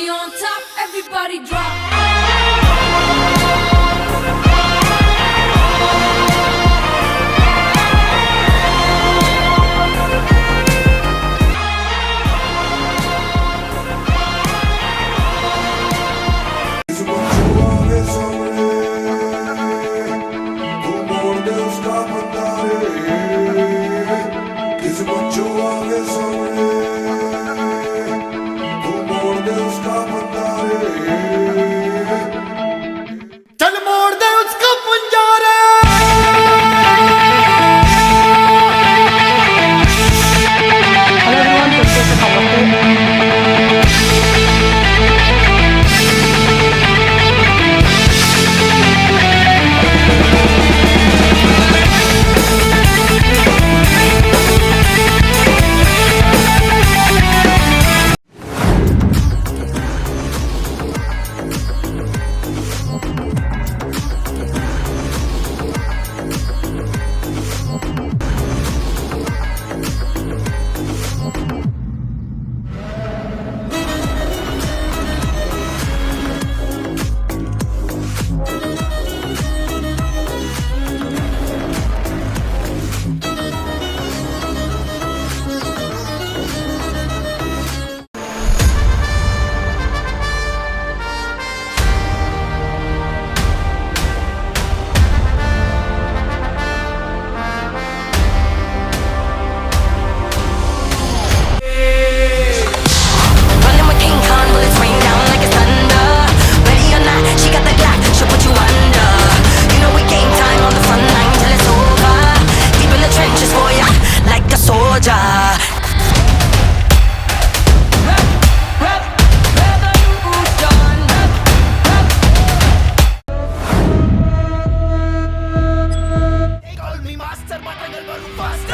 me on top, everybody drop. चल मोड़ दे उसको पंजारे Running with King Kong, bullets rain down like it's thunder. Ready or not, she got the Glock, she'll put you under. You know we game time on the front line till it's over. Deep in the trenches for ya, like a soldier. They call me master, but I never faster.